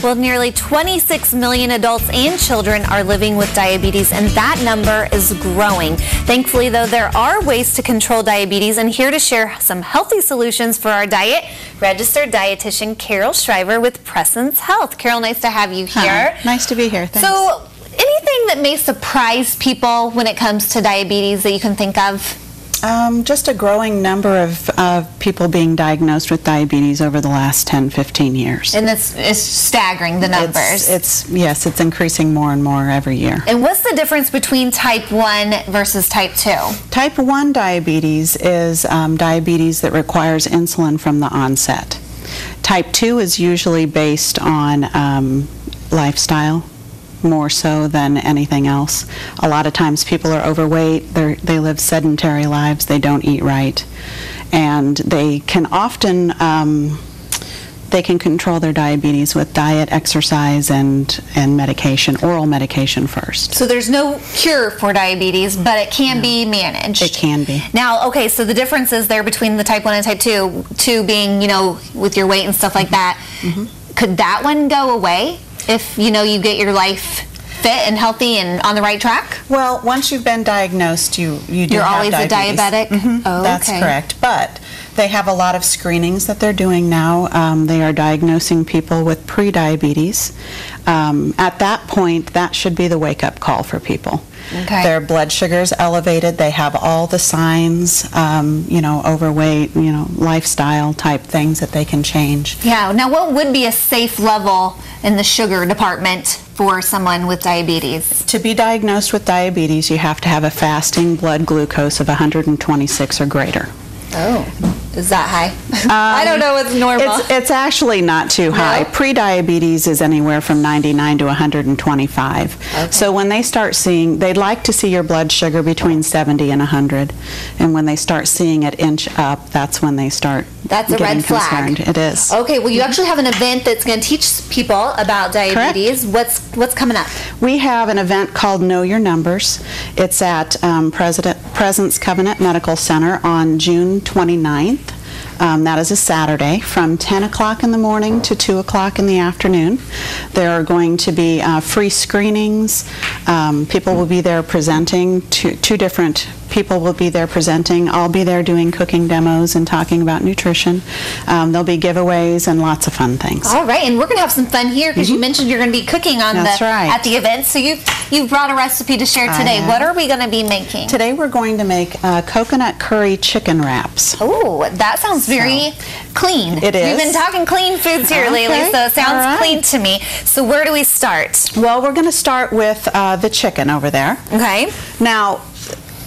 Well, nearly 26 million adults and children are living with diabetes, and that number is growing. Thankfully, though, there are ways to control diabetes, and here to share some healthy solutions for our diet, registered dietitian Carol Shriver with Presence Health. Carol, nice to have you here. Hi. Nice to be here. Thanks. So, anything that may surprise people when it comes to diabetes that you can think of? Just a growing number of people being diagnosed with diabetes over the last 10, 15 years. And it's staggering, the numbers. Yes, it's increasing more and more every year. And what's the difference between type 1 versus type 2? Type 1 diabetes is diabetes that requires insulin from the onset. Type 2 is usually based on lifestyle, more so than anything else. A lot of times people are overweight, they live sedentary lives, they don't eat right, and they can often they can control their diabetes with diet, exercise, and medication, oral medication first. So there's no cure for diabetes, but it can be managed. It can be. Now, okay, so the difference is there between the type 1 and type 2, 2 being, you know, with your weight and stuff like that. Could that one go away if, you know, you get your life fit and healthy and on the right track? Well, once you've been diagnosed, you're always a diabetic? Oh, that's correct. But they have a lot of screenings that they're doing now. They are diagnosing people with pre-diabetes. At that point, that should be the wake-up call for people. Okay. Their blood sugar's elevated. They have all the signs, you know, overweight, you know, lifestyle type things that they can change. Yeah. Now, what would be a safe level in the sugar department for someone with diabetes? To be diagnosed with diabetes, you have to have a fasting blood glucose of 126 or greater. Oh. Is that high? I don't know what's normal. It's actually not too high. No? Pre-diabetes is anywhere from 99 to 125. Okay. So when they start seeing, they'd like to see your blood sugar between 70 and 100. And when they start seeing it inch up, that's when they start That's a getting red flag. concerned. It is. Okay, well, you actually have an event that's going to teach people about diabetes. Correct. What's coming up? We have an event called Know Your Numbers. It's at Presence Covenant Medical Center on June 29th. That is a Saturday from 10 o'clock in the morning to 2 o'clock in the afternoon. There are going to be free screenings. People will be there presenting. Two different people will be there presenting. I'll be there doing cooking demos and talking about nutrition. There'll be giveaways and lots of fun things. All right, and we're going to have some fun here because you mentioned you're going to be cooking on at the event. So you've brought a recipe to share today. What are we going to be making? Today we're going to make coconut curry chicken wraps. Oh, that sounds very clean. It is. We've been talking clean foods here lately, so it sounds clean to me. So where do we start? Well, we're going to start with the chicken over there. Okay. Now,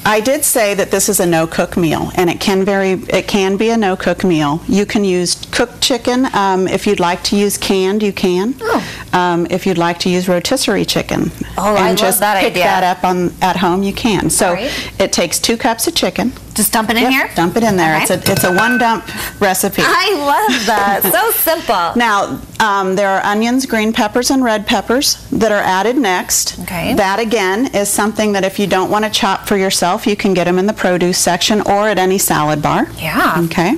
I did say that this is a no-cook meal, and it can be a no-cook meal. You can use cooked chicken. If you'd like to use canned, you can. Oh. If you'd like to use rotisserie chicken, I love that idea. Pick that up at home, you can. So it takes 2 cups of chicken. Just dump it in here? Dump it in there. Okay. It's a one-dump recipe. I love that. So simple. Now, there are onions, green peppers, and red peppers that are added next. Okay. That, again, is something that if you don't want to chop for yourself, you can get them in the produce section or at any salad bar. Yeah. Okay.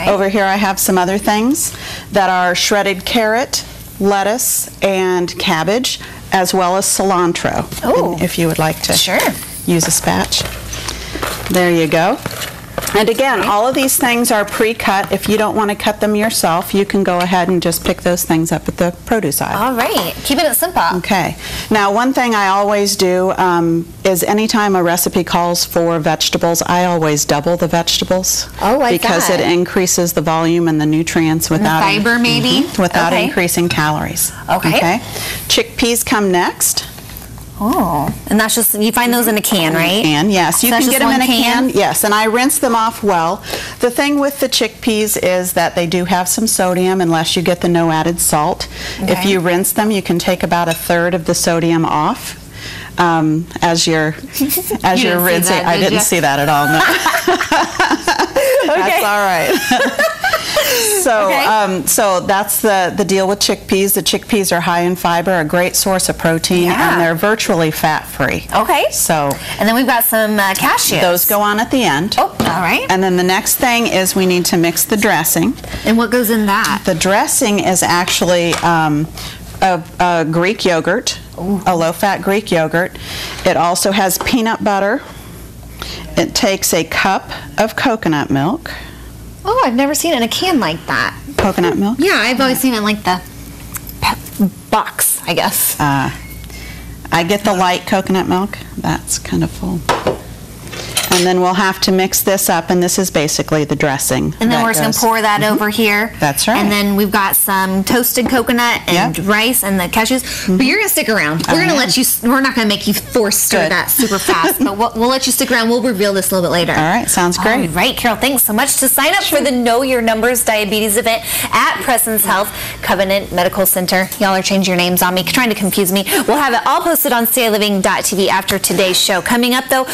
Over here I have some other things that are shredded carrot, lettuce, and cabbage, as well as cilantro. Oh. If you would like to use a spatch. There you go. And again, all of these things are pre-cut. If you don't want to cut them yourself, you can go ahead and just pick those things up at the produce aisle. All right. Keeping it simple. Okay. Now, one thing I always do is anytime a recipe calls for vegetables, I always double the vegetables. Oh, I because it increases the volume and the nutrients without and the fiber, maybe? Without increasing calories. Okay. Chickpeas come next. Oh, and that's just, you find those in a can, right? Can, yes. You can get them in a can. Yes, and I rinse them off well. The thing with the chickpeas is that they do have some sodium unless you get the no added salt. Okay. If you rinse them, you can take about 1/3 of the sodium off. As you're rinsing. I didn't see that at all, no. That's all right. So that's the deal with chickpeas. The chickpeas are high in fiber, a great source of protein, and they're virtually fat-free. Okay. So, and then we've got some cashews. Those go on at the end. Oh, all right. And then the next thing is we need to mix the dressing. And what goes in that? The dressing is actually of Greek yogurt, a low-fat Greek yogurt. It also has peanut butter. It takes a cup of coconut milk. Oh, I've never seen it in a can like that. Coconut milk? Yeah, I've always seen it in like the box, I guess. I get the light coconut milk. That's kind of full. And then we'll have to mix this up, and this is basically the dressing. And then we're just going to pour that over here. That's right. And then we've got some toasted coconut and rice and the cashews. But you're going to stick around. We're going to let you, we're not going to make you force stir that super fast, but we'll let you stick around. We'll reveal this a little bit later. All right, sounds great. All right, Carol, thanks so much. To sign up for the Know Your Numbers Diabetes event at Presence Health Covenant Medical Center. Y'all are changing your names on me, trying to confuse me. We'll have it all posted on StayLiving.tv after today's show. Coming up, though,